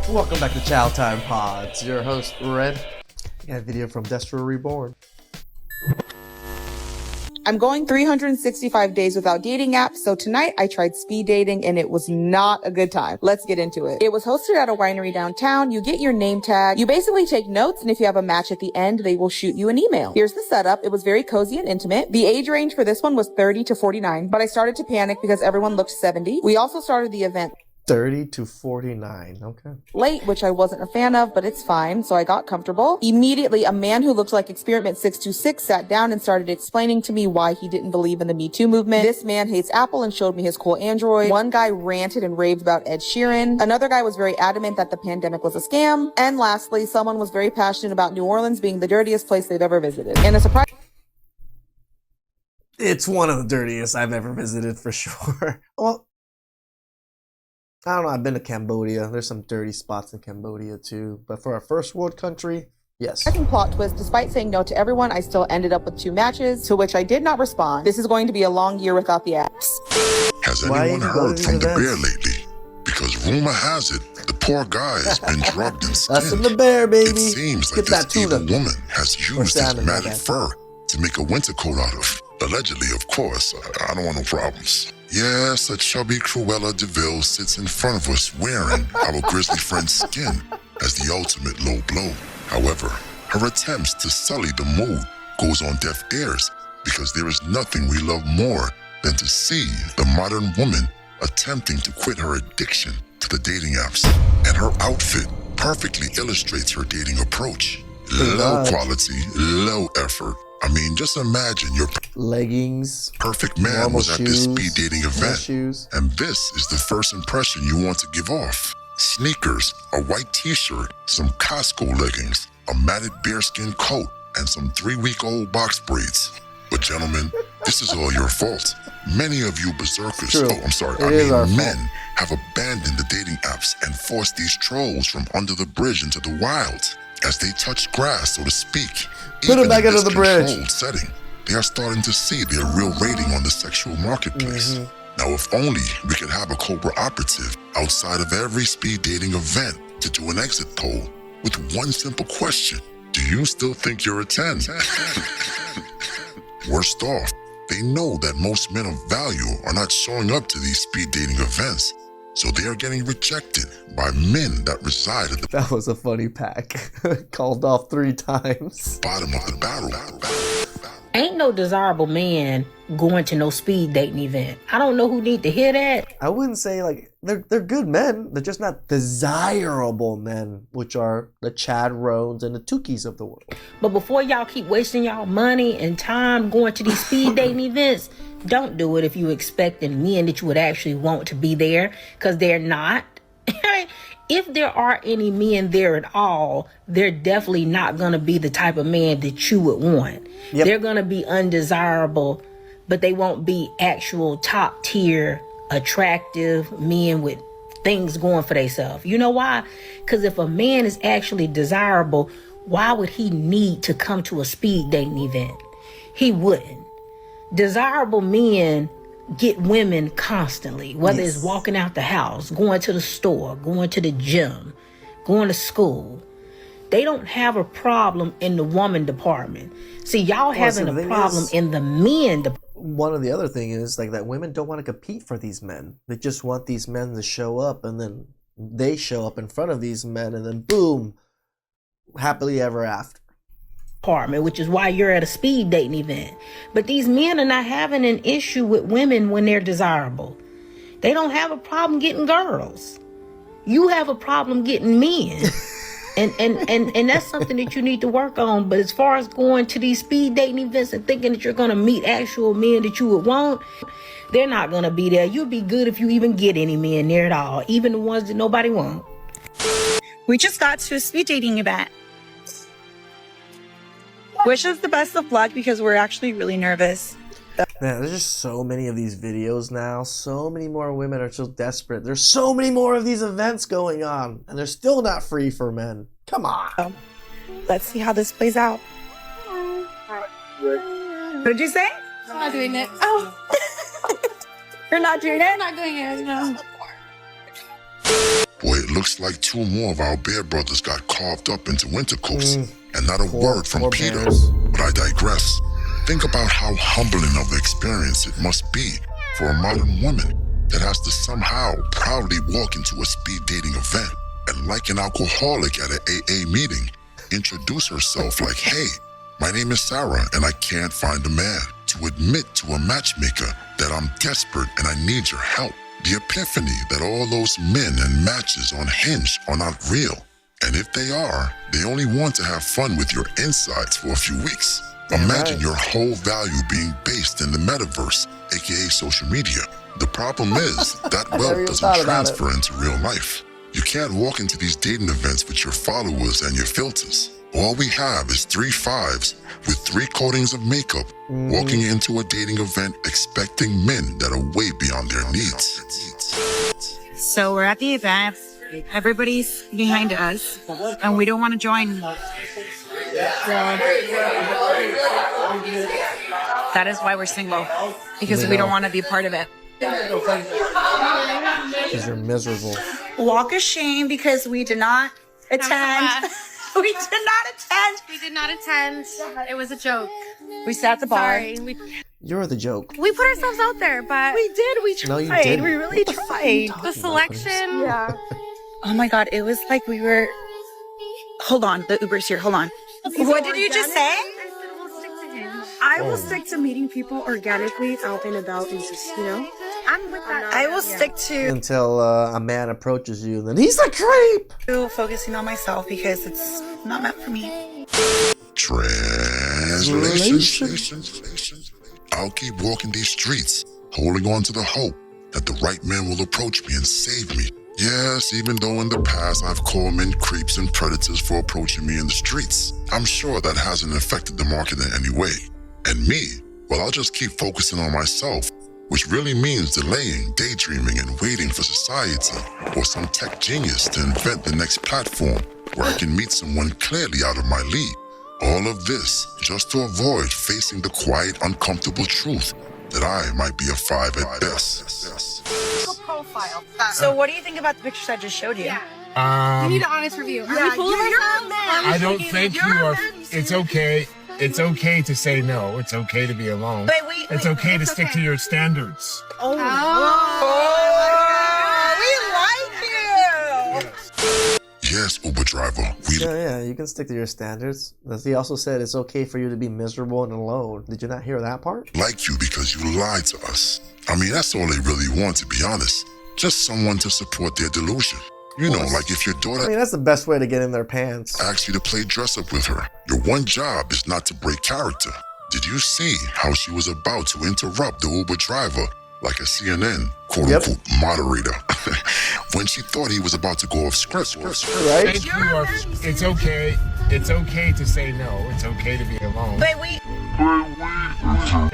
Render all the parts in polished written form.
Welcome back to Chow Time Pods. Your host, Red. I got a video from Desirability Reborn. I'm going 365 days without dating apps, so tonight I tried speed dating and it was not a good time. Let's get into it. It was hosted at a winery downtown. You get your name tag. You basically take notes, and if you have a match at the end, they will shoot you an email. Here's the setup. It was very cozy and intimate. The age range for this one was 30 to 49, but I started to panic because everyone looked 70. We also started the event 30 to 49. Okay. late, which I wasn't a fan of, but it's fine. So I got comfortable. Immediately, a man who looked like Experiment 626 sat down and started explaining to me why he didn't believe in the Me Too movement. This man hates Apple and showed me his cool Android. One guy ranted and raved about Ed Sheeran. Another guy was very adamant that the pandemic was a scam. And lastly, someone was very passionate about New Orleans being the dirtiest place they've ever visited. And a surprise. It's one of the dirtiest I've ever visited for sure. Well, I don't know. I've been to Cambodia. There's some dirty spots in Cambodia too. But for a first world country, yes. Second plot twist, despite saying no to everyone, I still ended up with 2 matches, to which I did not respond. This is going to be a long year without the apps. Has anyone heard from the bear lately? Because rumor has it, the poor guy has been drugged and skinned. That's in the bear, baby. It seems like this evil woman has used his matted fur to make a winter coat out of. Allegedly, of course. I don't want no problems. Yes, a chubby Cruella DeVille sits in front of us wearing our grizzly friend's skin as the ultimate low blow. However, her attempts to sully the mood goes on deaf ears because there is nothing we love more than to see the modern woman attempting to quit her addiction to the dating apps. And her outfit perfectly illustrates her dating approach. Low quality, low effort. I mean, just imagine your leggings, perfect man was at this speed dating event, shoes. And this is the first impression you want to give off. Sneakers, a white t-shirt, some Costco leggings, a matted bearskin coat, and some 3-week-old box braids. But gentlemen, this is all your fault. Many of you berserkers, men have abandoned the dating apps and forced these trolls from under the bridge into the wild. As they touch grass, so to speak, put them back under the bridge. Setting, they are starting to see their real rating on the sexual marketplace. Now, if only we could have a Cobra operative outside of every speed dating event to do an exit poll with one simple question. Do you still think you're a 10? Worst off, they know that most men of value are not showing up to these speed dating events. So they are getting rejected by men that reside at the That was a funny pack. Called off 3 times. bottom of the barrel. Ain't no desirable man going to no speed dating event. I don't know who need to hear that. I wouldn't say like they're good men. They're just not desirable men, which are the Chad Rones and the Tukis of the world. But before y'all keep wasting y'all money and time going to these speed dating events, don't do it if you expecting men that you would actually want to be there, because they're not. If there are any men there at all, they're definitely not going to be the type of man that you would want. Yep. They're going to be undesirable, but they won't be actual top tier, attractive men with things going for themselves. You know why? Because if a man is actually desirable, why would he need to come to a speed dating event? He wouldn't. Desirable men get women constantly, whether it's walking out the house, going to the store, going to the gym, going to school. They don't have a problem in the woman department. See, y'all having a problem in the men department. One of the other thing is like that women don't want to compete for these men. They just want these men to show up, and then they show up in front of these men, and then boom, happily ever after. Which is why you're at a speed dating event. But these men are not having an issue with women when they're desirable. They don't have a problem getting girls. You have a problem getting men. and that's something that you need to work on. But as far as going to these speed dating events and thinking that you're going to meet actual men that you would want, they're not going to be there. You'll be good if you even get any men there at all, even the ones that nobody wants. We just got to a speed dating event. Wish us the best of luck because we're actually really nervous. Man, there's just so many of these videos now. So many more women are so desperate. There's so many more of these events going on, and they're still not free for men. Come on. Let's see how this plays out. What did you say? I'm not doing it. Oh. You're not doing it? I'm not doing it, no. Boy, it looks like 2 more of our bear brothers got carved up into winter coats, and not a word from Peter. Bears. But I digress. Think about how humbling of an experience it must be for a modern woman that has to somehow proudly walk into a speed dating event and, like an alcoholic at an AA meeting, introduce herself like, hey, my name is Sarah and I can't find a man. To admit to a matchmaker that I'm desperate and I need your help. The epiphany that all those men and matches on Hinge are not real. And if they are, they only want to have fun with your insides for a few weeks. Imagine your whole value being based in the metaverse, aka social media. The problem is that wealth doesn't transfer into real life. You can't walk into these dating events with your followers and your filters. All we have is 3 5s with 3 coatings of makeup, walking into a dating event expecting men that are way beyond their needs. So we're at the event. Everybody's behind us, and we don't want to join. That is why we're single, because we don't want to be part of it. Because you're miserable. Walk of shame because we did not attend. We did not attend. We did not attend. It was a joke. We sat at the bar. Sorry. You're the joke. We put ourselves out there, but We did. We tried. No, you didn't. We really tried. the selection. Yeah. Oh my God. It was like we were. Hold on. The Uber's here. Hold on. What did you just say? I said we'll stick to him. I will stick to meeting people organically out and about and just, I'm with that. I will stick to Until a man approaches you, and then he's a creep. focusing on myself because it's not meant for me. Translation. I'll keep walking these streets, holding on to the hope that the right man will approach me and save me. Yes, even though in the past I've called men creeps and predators for approaching me in the streets, I'm sure that hasn't affected the market in any way. And me, well, I'll just keep focusing on myself, which really means delaying, daydreaming, and waiting for society or some tech genius to invent the next platform where I can meet someone clearly out of my league. All of this just to avoid facing the quiet, uncomfortable truth that I might be a 5 at best. Profile. So what do you think about the pictures I just showed you? We need an honest review. Are we full of ourselves? I don't think you are. It's okay. It's okay to say no. It's okay to be alone. But It's okay to stick to your standards. Oh, we like you. Yes, Uber driver, Yeah, you can stick to your standards. He also said it's okay for you to be miserable and alone. Did you not hear that part? like you because you lied to us. I mean, that's all they really want, to be honest. Just someone to support their delusion. You know, like if your I daughter mean, that's the best way to get in their pants. asks you to play dress up with her, your one job is not to break character. Did you see how she was about to interrupt the Uber driver like a CNN quote-unquote moderator when she thought he was about to go off script? Right? Thank you are. It's okay. It's okay to say no. It's okay to be alone. But we.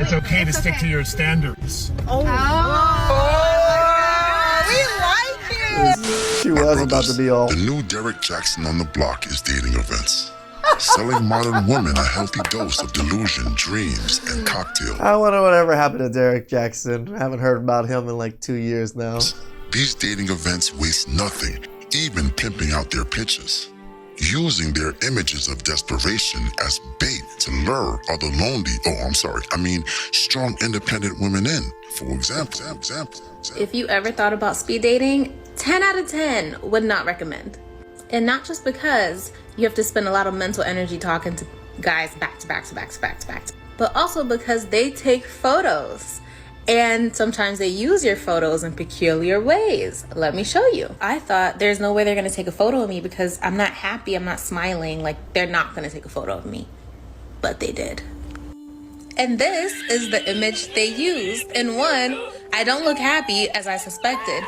It's okay to stick to your standards. We like you. She was about to be all. The new Derek Jackson on the block is dating events, selling modern women a healthy dose of delusion, dreams, and cocktails. I wonder whatever happened to Derek Jackson. I haven't heard about him in like 2 years now. These dating events waste nothing, even pimping out their pictures, using their images of desperation as bait to lure other strong independent women in. For example. If you ever thought about speed dating, 10 out of 10 would not recommend. And not just because you have to spend a lot of mental energy talking to guys back to back, but also because they take photos. And sometimes they use your photos in peculiar ways. Let me show you. I thought there's no way they're gonna take a photo of me because I'm not happy, I'm not smiling, like they're not gonna take a photo of me. But they did. And this is the image they used. And one, I don't look happy as I suspected,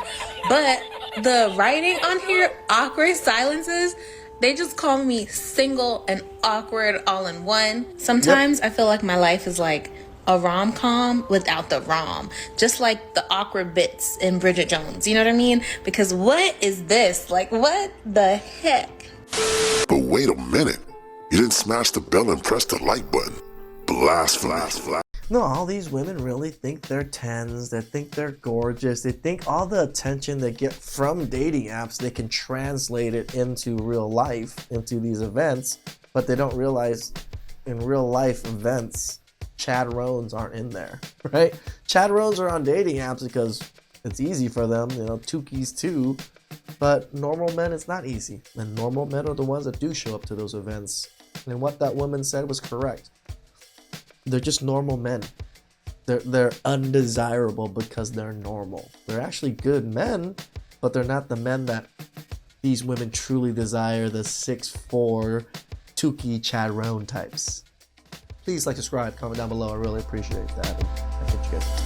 but the writing on here, awkward silences, they just call me single and awkward all in one. Sometimes I feel like my life is like a rom-com without the rom, just like the awkward bits in Bridget Jones, you know what I mean? Because what is this? Like, what the heck? But wait a minute. You didn't smash the bell and press the like button. Blasphemy. No, all these women really think they're 10s, they think they're gorgeous, they think all the attention they get from dating apps, they can translate it into real life, into these events, but they don't realize in real life events, Chadrones aren't in there, right? Chadrones are on dating apps because it's easy for them, you know, Tukis too, but normal men, it's not easy. And normal men are the ones that do show up to those events. And what that woman said was correct. They're just normal men. They're undesirable because they're normal. They're actually good men, but they're not the men that these women truly desire, the 6'4", Tuki Chadrone types. Please like, subscribe, comment down below. I really appreciate that. And I catch you guys.